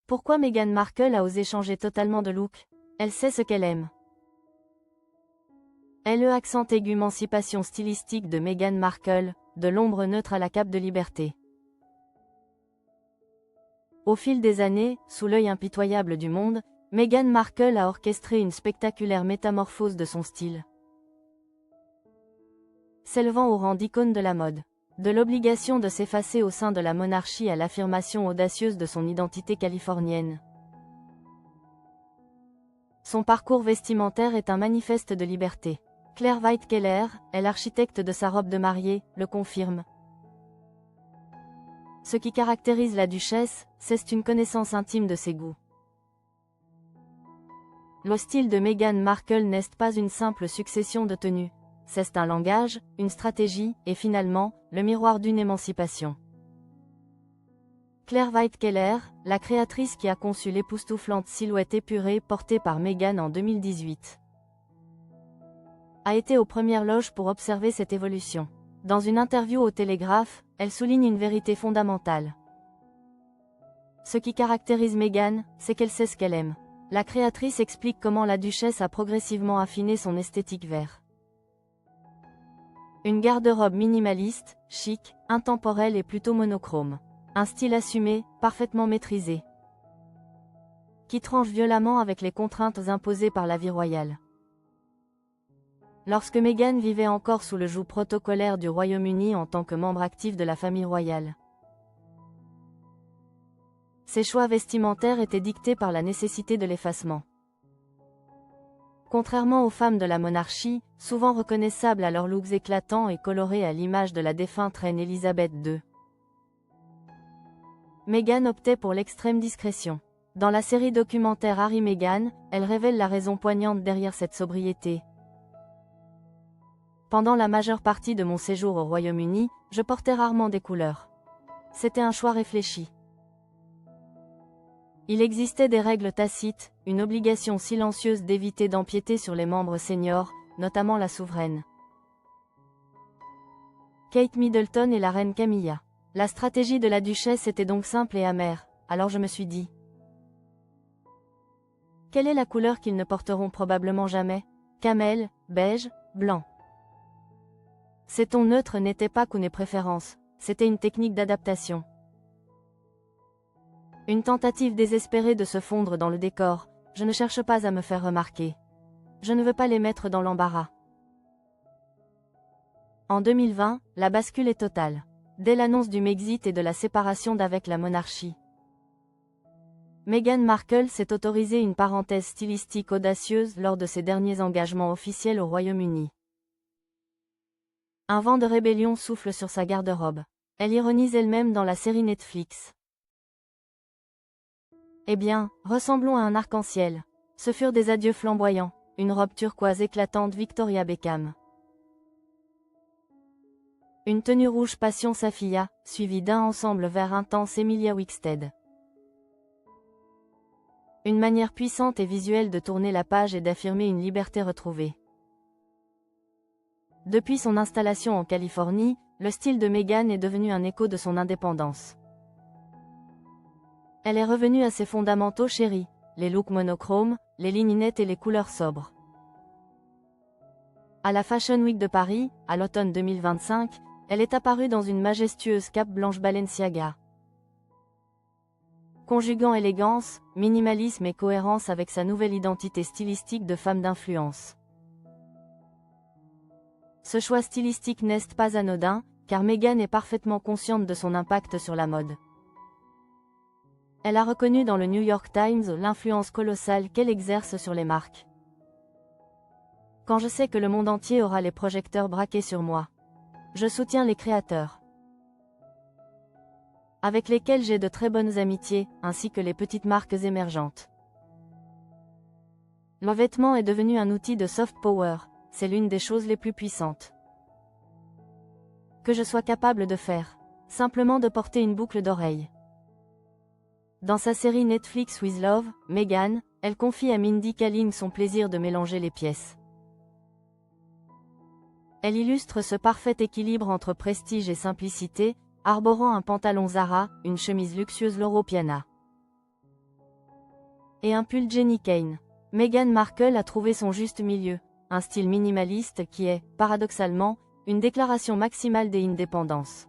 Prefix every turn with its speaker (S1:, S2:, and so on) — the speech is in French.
S1: Pourquoi Meghan Markle a osé changer totalement de look? Elle sait ce qu'elle aime. Le accent aigu émancipation stylistique de Meghan Markle, de l'ombre neutre à la cape de liberté. Au fil des années, sous l'œil impitoyable du monde, Meghan Markle a orchestré une spectaculaire métamorphose de son style. S'élevant au rang d'icône de la mode. De l'obligation de s'effacer au sein de la monarchie à l'affirmation audacieuse de son identité californienne. Son parcours vestimentaire est un manifeste de liberté. Claire White Keller, l'architecte de sa robe de mariée, le confirme. Ce qui caractérise la duchesse, c'est une connaissance intime de ses goûts. Le style de Meghan Markle n'est pas une simple succession de tenues. C'est un langage, une stratégie, et finalement, le miroir d'une émancipation. Claire White Keller, la créatrice qui a conçu l'époustouflante silhouette épurée portée par Meghan en 2018, a été aux premières loges pour observer cette évolution. Dans une interview au Télégraphe, elle souligne une vérité fondamentale. Ce qui caractérise Meghan, c'est qu'elle sait ce qu'elle aime. La créatrice explique comment la duchesse a progressivement affiné son esthétique vers une garde-robe minimaliste, chic, intemporelle et plutôt monochrome. Un style assumé, parfaitement maîtrisé, qui tranche violemment avec les contraintes imposées par la vie royale. Lorsque Meghan vivait encore sous le joug protocolaire du Royaume-Uni en tant que membre actif de la famille royale, ses choix vestimentaires étaient dictés par la nécessité de l'effacement. Contrairement aux femmes de la monarchie, souvent reconnaissables à leurs looks éclatants et colorés à l'image de la défunte reine Elisabeth II, Meghan optait pour l'extrême discrétion. Dans la série documentaire Harry Meghan, elle révèle la raison poignante derrière cette sobriété. Pendant la majeure partie de mon séjour au Royaume-Uni, je portais rarement des couleurs. C'était un choix réfléchi. Il existait des règles tacites, une obligation silencieuse d'éviter d'empiéter sur les membres seniors, notamment la souveraine Kate Middleton et la reine Camilla. La stratégie de la duchesse était donc simple et amère, alors je me suis dit: quelle est la couleur qu'ils ne porteront probablement jamais? Camel, beige, blanc. Ces tons neutres n'étaient pas qu'une préférence, c'était une technique d'adaptation. Une tentative désespérée de se fondre dans le décor, je ne cherche pas à me faire remarquer. Je ne veux pas les mettre dans l'embarras. En 2020, la bascule est totale. Dès l'annonce du Brexit et de la séparation d'avec la monarchie, Meghan Markle s'est autorisée une parenthèse stylistique audacieuse lors de ses derniers engagements officiels au Royaume-Uni. Un vent de rébellion souffle sur sa garde-robe. Elle ironise elle-même dans la série Netflix. Eh bien, ressemblons à un arc-en-ciel. Ce furent des adieux flamboyants, une robe turquoise éclatante Victoria Beckham. Une tenue rouge passion Safiya, suivie d'un ensemble vert intense Emilia Wickstead. Une manière puissante et visuelle de tourner la page et d'affirmer une liberté retrouvée. Depuis son installation en Californie, le style de Meghan est devenu un écho de son indépendance. Elle est revenue à ses fondamentaux chéris, les looks monochromes, les lignes nettes et les couleurs sobres. À la Fashion Week de Paris, à l'automne 2025, elle est apparue dans une majestueuse cape blanche Balenciaga. Conjuguant élégance, minimalisme et cohérence avec sa nouvelle identité stylistique de femme d'influence. Ce choix stylistique n'est pas anodin, car Meghan est parfaitement consciente de son impact sur la mode. Elle a reconnu dans le New York Times l'influence colossale qu'elle exerce sur les marques. Quand je sais que le monde entier aura les projecteurs braqués sur moi, je soutiens les créateurs, avec lesquels j'ai de très bonnes amitiés, ainsi que les petites marques émergentes. Le vêtement est devenu un outil de soft power, c'est l'une des choses les plus puissantes que je sois capable de faire, simplement de porter une boucle d'oreille. Dans sa série Netflix With Love, Meghan, elle confie à Mindy Kaling son plaisir de mélanger les pièces. Elle illustre ce parfait équilibre entre prestige et simplicité, arborant un pantalon Zara, une chemise luxueuse Loro Piana Et un pull Jenny Kane. Meghan Markle a trouvé son juste milieu, un style minimaliste qui est, paradoxalement, une déclaration maximale des indépendances.